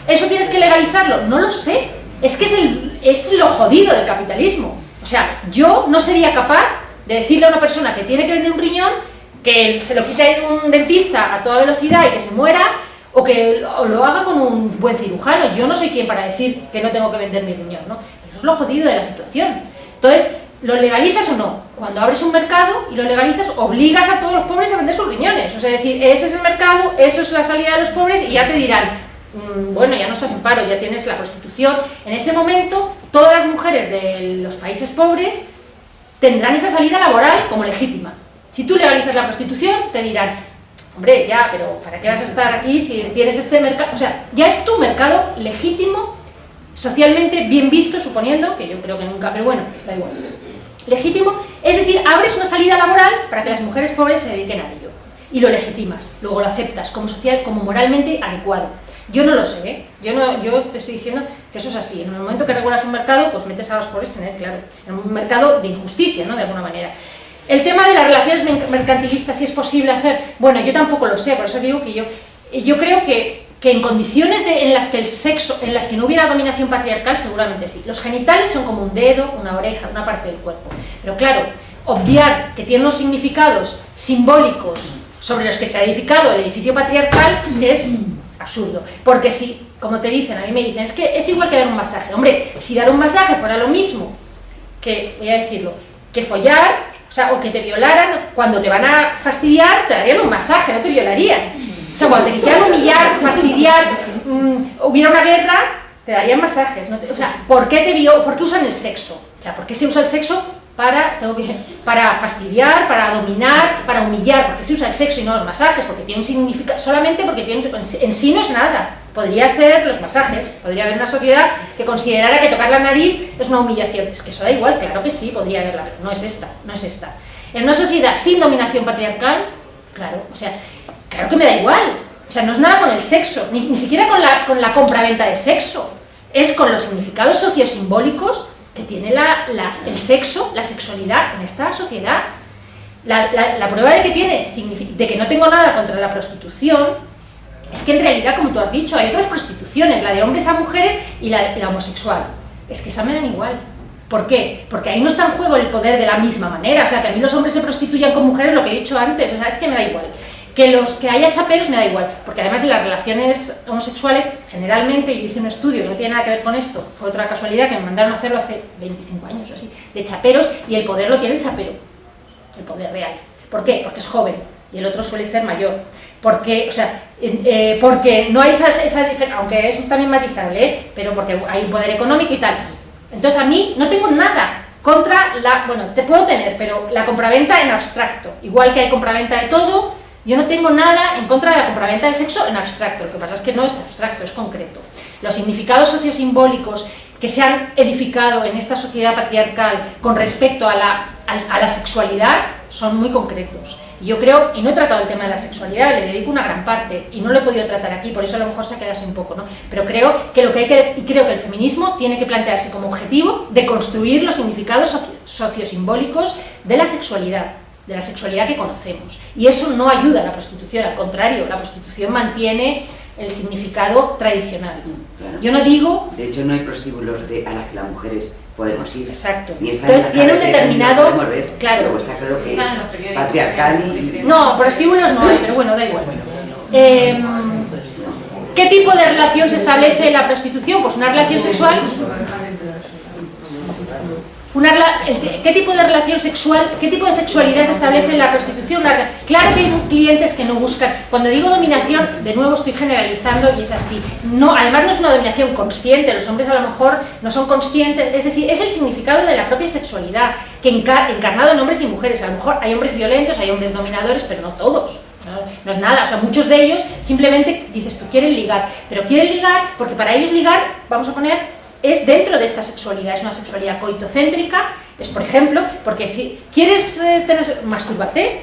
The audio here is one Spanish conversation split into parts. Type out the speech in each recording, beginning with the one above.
¿Eso tienes que legalizarlo? No lo sé. Es que es lo jodido del capitalismo. O sea, yo no sería capaz de decirle a una persona que tiene que vender un riñón que se lo quite un dentista a toda velocidad y que se muera, o que lo haga con un buen cirujano. Yo no soy quien para decir que no tengo que vender mi riñón, ¿no? Pero es lo jodido de la situación. Entonces, ¿lo legalizas o no? Cuando abres un mercado y lo legalizas, obligas a todos los pobres a vender sus riñones. O sea, decir, ese es el mercado, eso es la salida de los pobres, y ya te dirán, bueno, ya no estás en paro, ya tienes la prostitución. En ese momento, todas las mujeres de los países pobres tendrán esa salida laboral como legítima. Si tú legalizas la prostitución, te dirán, hombre, ya, pero ¿para qué vas a estar aquí si tienes este mercado? O sea, ya es tu mercado legítimo, socialmente bien visto, suponiendo, que yo creo que nunca, pero bueno, da igual. Legítimo, es decir, abres una salida laboral para que las mujeres pobres se dediquen a ello. Y lo legitimas, luego lo aceptas como social, como moralmente adecuado. Yo no lo sé, ¿eh? Yo te estoy diciendo que eso es así. En el momento que regulas un mercado, pues metes a los pobres en él, claro. En un mercado de injusticia, ¿no? De alguna manera. El tema de las relaciones mercantilistas, si es posible hacer, bueno, yo tampoco lo sé, por eso digo que yo creo que en condiciones en las que el sexo, en las que no hubiera dominación patriarcal, seguramente sí. Los genitales son como un dedo, una oreja, una parte del cuerpo. Pero claro, obviar que tiene unos significados simbólicos sobre los que se ha edificado el edificio patriarcal es absurdo. Porque si, como te dicen, a mí me dicen, es que es igual que dar un masaje. Hombre, si dar un masaje fuera lo mismo que, voy a decirlo, que follar, o sea, o que te violaran, cuando te van a fastidiar te darían un masaje, no te violarían. O sea, cuando te quisieran humillar, fastidiar, hubiera una guerra, te darían masajes. ¿No? O sea, ¿por qué usan el sexo? O sea, ¿por qué se usa el sexo para fastidiar, para dominar, para humillar? ¿Por qué se usa el sexo y no los masajes? Porque tiene un significado, solamente porque tiene en sí no es nada. Podría ser los masajes, podría haber una sociedad que considerara que tocar la nariz es una humillación. Es que eso da igual, claro que sí, podría haberla, pero no es esta. En una sociedad sin dominación patriarcal, claro, o sea, claro que me da igual. O sea, no es nada con el sexo, ni siquiera con la compraventa de sexo. Es con los significados sociosimbólicos que tiene el sexo, la sexualidad en esta sociedad. La prueba de que no tengo nada contra la prostitución es que en realidad, como tú has dicho, hay otras prostituciones, la de hombres a mujeres y la homosexual. Es que esa me dan igual. ¿Por qué? Porque ahí no está en juego el poder de la misma manera. O sea, que a mí los hombres se prostituyan con mujeres, lo que he dicho antes, o sea, es que me da igual. Que haya chaperos me da igual, porque además en las relaciones homosexuales, generalmente, yo hice un estudio que no tiene nada que ver con esto, fue otra casualidad que me mandaron a hacerlo hace 25 años o así, de chaperos, y el poder lo tiene el chapero, el poder real. ¿Por qué? Porque es joven, y el otro suele ser mayor. Porque no hay esa diferencia, aunque es también matizable, pero porque hay un poder económico y tal. Entonces a mí no tengo nada contra te puedo tener, pero la compraventa en abstracto, igual que hay compraventa de todo. Yo no tengo nada en contra de la compraventa de sexo en abstracto, lo que pasa es que no es abstracto, es concreto. Los significados sociosimbólicos que se han edificado en esta sociedad patriarcal con respecto a la sexualidad son muy concretos. Yo creo, y no he tratado el tema de la sexualidad, le dedico una gran parte, y no lo he podido tratar aquí, por eso a lo mejor se ha quedado así un poco, ¿no? Pero creo que el feminismo tiene que plantearse como objetivo de construir los significados sociosimbólicos de la sexualidad que conocemos. Y eso no ayuda a la prostitución, al contrario, la prostitución mantiene el significado tradicional. Claro. Yo no digo... De hecho, no hay prostíbulos a las que las mujeres podemos ir. Exacto. Entonces tiene un determinado... No ver. Claro. Luego está claro que es patriarcal y... No, prostíbulos no hay, pero bueno, da igual. ¿Qué tipo de relación se establece en la prostitución? Pues una relación sexual... ¿Qué tipo de relación sexual, qué tipo de sexualidad se establece en la prostitución? Claro que hay clientes que no buscan. Cuando digo dominación, de nuevo estoy generalizando y es así. Además no es una dominación consciente, los hombres a lo mejor no son conscientes, es decir, es el significado de la propia sexualidad, que encarnado en hombres y mujeres. A lo mejor hay hombres violentos, hay hombres dominadores, pero no todos. No es nada, o sea, muchos de ellos simplemente dices, tú quieren ligar, pero quieren ligar porque para ellos ligar, vamos a poner, es dentro de esta sexualidad, es una sexualidad coitocéntrica, es por ejemplo, porque si quieres mastúrbate,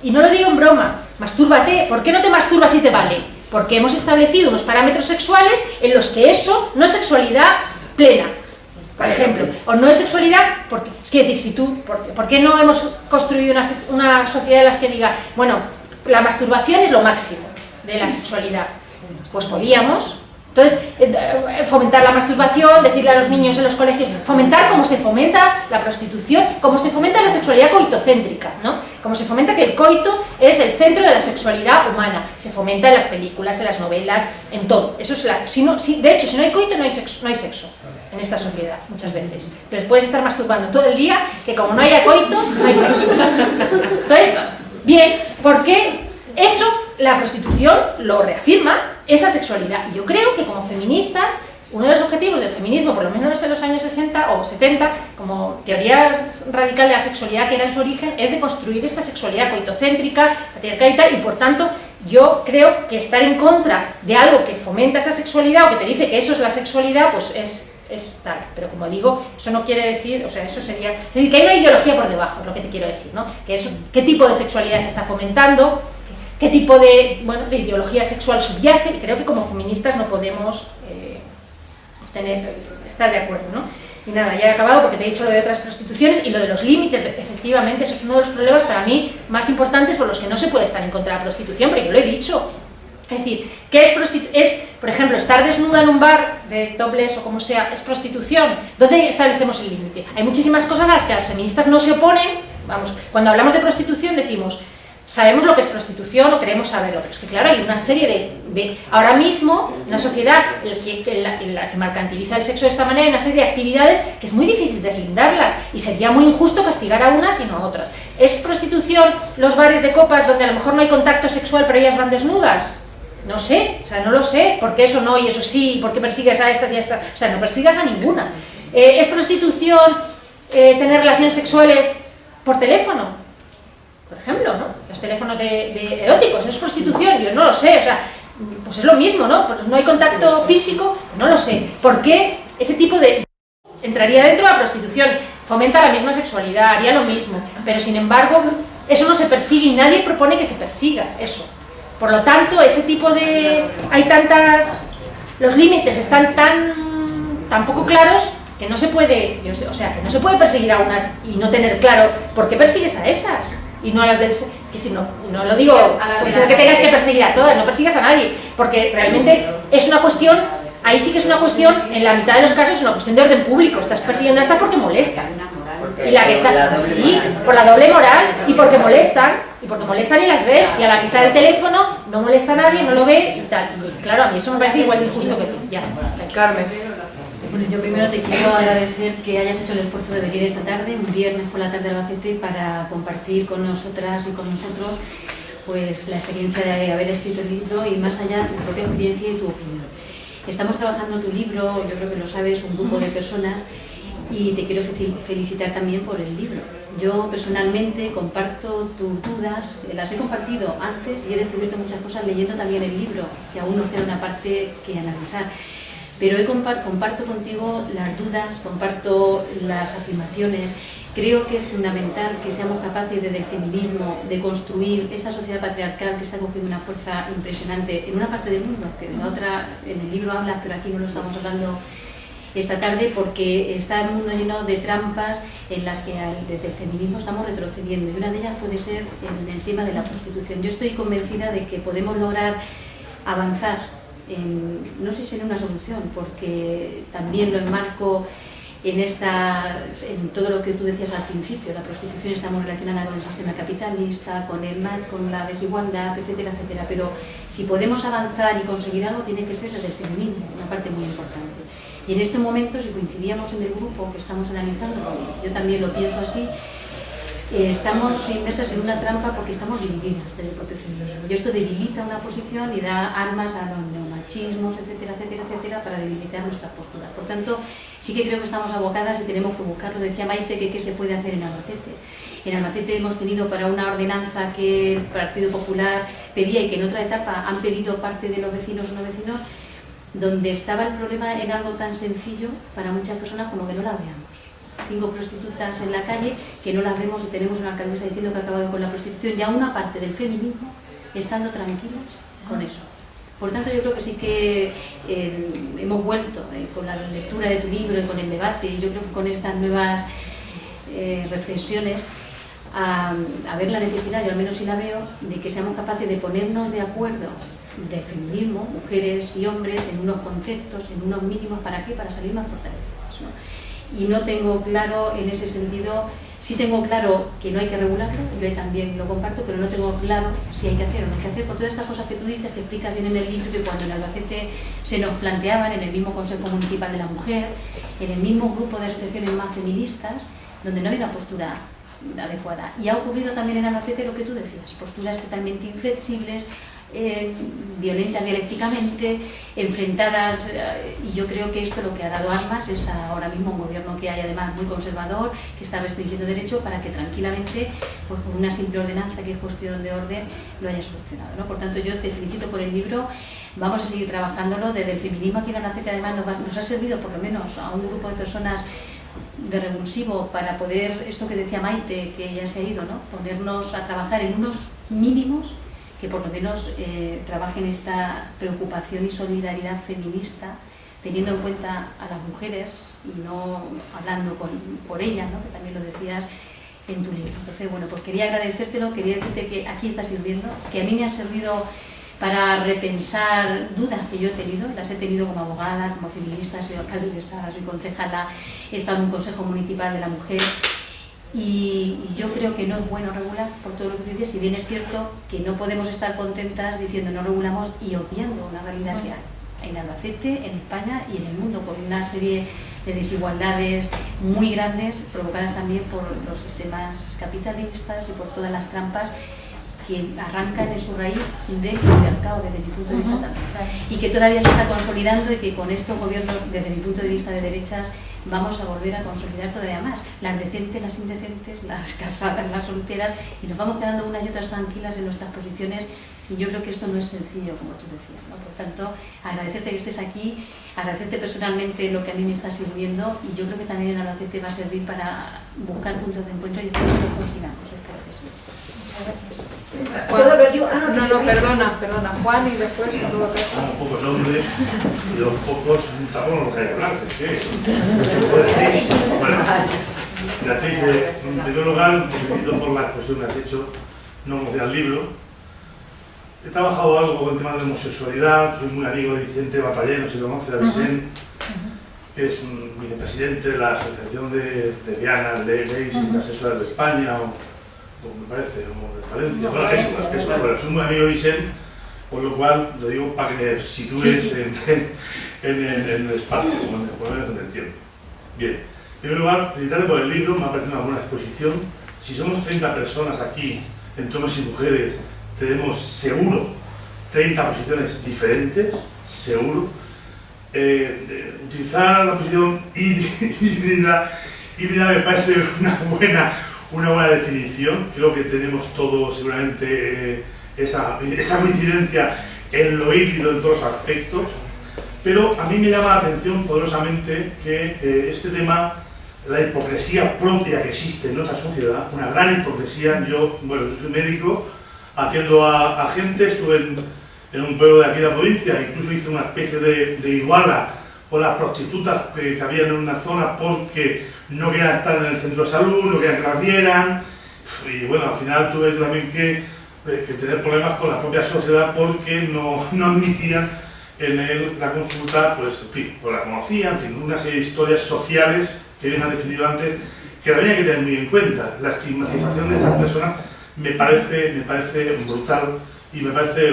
y no lo digo en broma, mastúrbate, ¿por qué no te masturbas si te vale? Porque hemos establecido unos parámetros sexuales en los que eso no es sexualidad plena, por ejemplo, o no es sexualidad, porque, quiere decir, ¿por qué no hemos construido una sociedad en la que diga, bueno, la masturbación es lo máximo de la sexualidad? Pues podíamos. Entonces, fomentar la masturbación, decirle a los niños en los colegios, fomentar cómo se fomenta la prostitución, cómo se fomenta la sexualidad coitocéntrica, ¿no? Cómo se fomenta que el coito es el centro de la sexualidad humana, se fomenta en las películas, en las novelas, en todo. Eso es de hecho, si no hay coito, no hay sexo en esta sociedad, muchas veces. Entonces puedes estar masturbando todo el día, que como no haya coito, no hay sexo. Entonces, bien, ¿por qué eso, la prostitución lo reafirma, esa sexualidad? Y yo creo que como feministas, uno de los objetivos del feminismo, por lo menos en los años 60 o 70, como teoría radical de la sexualidad que era en su origen, es de construir esta sexualidad coitocéntrica, patriarcal y tal, y por tanto, yo creo que estar en contra de algo que fomenta esa sexualidad o que te dice que eso es la sexualidad, pues es tal. Pero como digo, eso no quiere decir, o sea, eso sería... Es decir, que hay una ideología por debajo, es lo que te quiero decir, ¿no? Que es qué tipo de sexualidad se está fomentando, qué tipo de ideología sexual subyace, y creo que como feministas no podemos estar de acuerdo, ¿no? Y nada, ya he acabado porque te he dicho lo de otras prostituciones y lo de los límites, efectivamente, eso es uno de los problemas para mí más importantes por los que no se puede estar en contra de la prostitución, pero yo lo he dicho. Es decir, ¿qué es por ejemplo, estar desnuda en un bar de topless o como sea, es prostitución? ¿Dónde establecemos el límite? Hay muchísimas cosas a las que las feministas no se oponen. Vamos, cuando hablamos de prostitución decimos, sabemos lo que es prostitución o queremos saberlo, pero es que claro, hay una serie de ahora mismo, una sociedad en la que mercantiliza el sexo de esta manera, hay una serie de actividades que es muy difícil deslindarlas y sería muy injusto castigar a unas y no a otras. ¿Es prostitución los bares de copas donde a lo mejor no hay contacto sexual pero ellas van desnudas? No sé, o sea, no lo sé, ¿por qué eso no y eso sí? ¿Por qué persigues a estas y a estas? O sea, no persigas a ninguna. ¿Es prostitución tener relaciones sexuales por teléfono? Por ejemplo, ¿no? Los teléfonos de eróticos, ¿es prostitución? Yo no lo sé, o sea, pues es lo mismo, ¿no? Pues no hay contacto físico, no lo sé. ¿Por qué ese tipo de... entraría dentro de la prostitución? Fomenta la misma sexualidad, haría lo mismo, pero sin embargo, eso no se persigue y nadie propone que se persiga eso. Por lo tanto, ese tipo de... hay tantas... los límites están tan poco claros que no se puede... o sea, que no se puede perseguir a unas y no tener claro por qué persigues a esas y no a las del... Es decir, no lo digo diciendo que tengas que perseguir a todas, no persigas a nadie, porque realmente es una cuestión... ahí sí que es una cuestión, en la mitad de los casos, es una cuestión de orden público. Estás persiguiendo a esta porque molestan. Y la que está... sí, por la doble moral y porque molestan. Y porque molestan y las ves, y a la que está en el teléfono no molesta a nadie, no lo ve y tal. Y claro, a mí eso me parece igual de injusto que tú. Ya. Carmen. Bueno, yo primero te quiero agradecer que hayas hecho el esfuerzo de venir esta tarde, un viernes por la tarde a Albacete, para compartir con nosotras y con nosotros pues la experiencia de haber escrito el libro y más allá tu propia experiencia y tu opinión. Estamos trabajando tu libro, yo creo que lo sabes, un grupo de personas, y te quiero felicitar también por el libro. Yo personalmente comparto tus dudas, las he compartido antes y he descubierto muchas cosas leyendo también el libro, que aún nos queda una parte que analizar. Pero comparto contigo las dudas, comparto las afirmaciones. Creo que es fundamental que seamos capaces desde el feminismo de construir esta sociedad patriarcal que está cogiendo una fuerza impresionante en una parte del mundo, que de la otra en el libro hablas, pero aquí no lo estamos hablando esta tarde, porque está el mundo lleno de trampas en las que desde el feminismo estamos retrocediendo, y una de ellas puede ser en el tema de la prostitución. Yo estoy convencida de que podemos lograr avanzar no sé si en una solución, porque también lo enmarco en todo lo que tú decías al principio. La prostitución está muy relacionada con el sistema capitalista, con el MAT, con la desigualdad, etcétera, etcétera, pero si podemos avanzar y conseguir algo, tiene que ser desde el feminismo, una parte muy importante. Y en este momento, si coincidíamos en el grupo que estamos analizando, yo también lo pienso así, estamos inmersas en una trampa porque estamos divididas desde el propio feminismo. Y esto debilita una posición y da armas a los neomachismos, etcétera, etcétera, etcétera, para debilitar nuestras posturas. Por tanto, sí que creo que estamos abocadas y tenemos que buscarlo. Decía Maite que qué se puede hacer en Albacete. En Albacete hemos tenido para una ordenanza que el Partido Popular pedía y que en otra etapa han pedido parte de los vecinos o no vecinos, donde estaba el problema en algo tan sencillo para muchas personas como que no la veamos. 5 prostitutas en la calle que no las vemos, y tenemos una alcaldesa diciendo que ha acabado con la prostitución, y a una parte del feminismo estando tranquilas con eso. Por tanto, yo creo que sí que hemos vuelto con la lectura de tu libro y con el debate, y yo creo que con estas nuevas reflexiones a ver la necesidad, yo al menos sí la veo, de que seamos capaces de ponernos de acuerdo del feminismo, mujeres y hombres, en unos conceptos, en unos mínimos, ¿para qué? Para salir más fortalecidas, ¿no? Y no tengo claro en ese sentido, sí tengo claro que no hay que regularlo, yo también lo comparto, pero no tengo claro si hay que hacer o no hay que hacer, por todas estas cosas que tú dices, que explicas bien en el libro, que cuando en Albacete se nos planteaban en el mismo Consejo Municipal de la Mujer, en el mismo grupo de asociaciones más feministas, donde no había una postura adecuada. Y ha ocurrido también en Albacete lo que tú decías, posturas totalmente inflexibles, violentas dialécticamente, enfrentadas, y yo creo que esto lo que ha dado armas es ahora mismo un gobierno que hay además muy conservador, que está restringiendo derechos para que tranquilamente, pues por una simple ordenanza que es cuestión de orden, lo haya solucionado, ¿no? Por tanto, yo te felicito por el libro, vamos a seguir trabajándolo desde el feminismo aquí en Albacete, además nos ha servido por lo menos a un grupo de personas de revulsivo para poder, esto que decía Maite, que ya se ha ido, ¿no? Ponernos a trabajar en unos mínimos que por lo menos trabajen esta preocupación y solidaridad feminista, teniendo en cuenta a las mujeres y no hablando por ellas, ¿no? Que también lo decías en tu libro. Entonces, bueno, pues quería agradecértelo, quería decirte que aquí está sirviendo, que a mí me ha servido para repensar dudas que yo he tenido, las he tenido como abogada, como feminista, soy alcaldesa, soy concejala, he estado en un consejo municipal de la mujer. Y yo creo que no es bueno regular por todo lo que tú dices, si bien es cierto que no podemos estar contentas diciendo no regulamos y obviando una realidad que hay en Albacete, en España y en el mundo, con una serie de desigualdades muy grandes provocadas también por los sistemas capitalistas y por todas las trampas que arrancan en su raíz del patriarcado, desde mi punto de vista también, y que todavía se está consolidando y que con estos gobiernos, desde mi punto de vista de derechas, vamos a volver a consolidar todavía más, las decentes, las indecentes, las casadas, las solteras, y nos vamos quedando unas y otras tranquilas en nuestras posiciones, y yo creo que esto no es sencillo, como tú decías, ¿no? Por tanto, agradecerte que estés aquí, agradecerte personalmente lo que a mí me está sirviendo, y yo creo que también en Albacete va a servir para buscar puntos de encuentro y espero que lo consigamos, espero que sí. ¿Puedo ver yo? Ah, No, perdona, Juan y después en todo caso. Pocos hombres y los pocos tampoco los hay que hablar, es que decís, bueno, Beatriz, en primer lugar, te felicito por la exposición que has hecho, no conocía el libro. He trabajado algo con el tema de la homosexualidad, soy muy amigo de Vicente Batallé, no sé si lo conoce, a Vicente, que es vicepresidente de la Asociación de Lesbianas, Gays y Transexuales de España, o me parece, o de Valencia, bueno, soy muy amigo de Vicente, por lo cual lo digo para que me sitúes en el espacio, por lo menos en el tiempo. Bien, en primer lugar, felicitarte por el libro, me ha parecido una buena exposición. Si somos 30 personas aquí, entre hombres y mujeres, tenemos seguro 30 posiciones diferentes, seguro. Utilizar la posición híbrida me parece una buena definición. Creo que tenemos todos seguramente esa coincidencia en lo híbrido en todos los aspectos, pero a mí me llama la atención poderosamente que este tema, la hipocresía propia que existe en nuestra sociedad, una gran hipocresía. Yo soy médico, atiendo a gente, estuve en un pueblo de aquí de la provincia, incluso hice una especie de iguala con las prostitutas que habían en una zona porque no querían estar en el centro de salud, no querían que las dieran, y bueno, al final tuve también que tener problemas con la propia sociedad porque no admitían en la consulta, pues en fin, pues la conocían, en fin, una serie de historias sociales que bien han definido antes, que habría que tener muy en cuenta. La estigmatización de estas personas me parece brutal y me parece,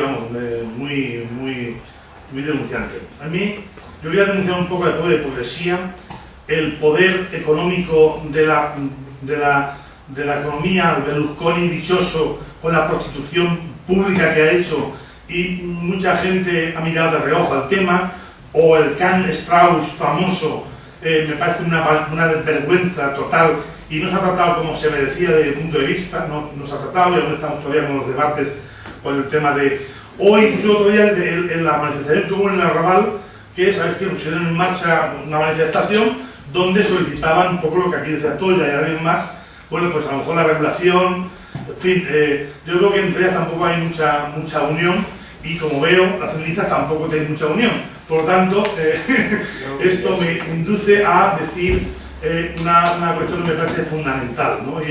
muy denunciante. A mí, yo quería denunciar un poco el poder de hipocresía, el poder económico de la economía Berlusconi dichoso con la prostitución pública que ha hecho, y mucha gente ha mirado de reojo al tema, o el Can Strauss famoso, me parece una vergüenza total, y no se ha tratado como se merecía desde el punto de vista, no se ha tratado, y aún estamos todavía con los debates con el tema de... O incluso otro día en la manifestación que hubo en el Arrabal, que sabes que pusieron en marcha una manifestación donde solicitaban un poco lo que aquí decía Toya y alguien más, bueno, pues a lo mejor la regulación, en fin, yo creo que entre ellas tampoco hay mucha unión, y como veo, las feministas tampoco tienen mucha unión. Por lo tanto, esto me induce a decir una cuestión que me parece fundamental, ¿no?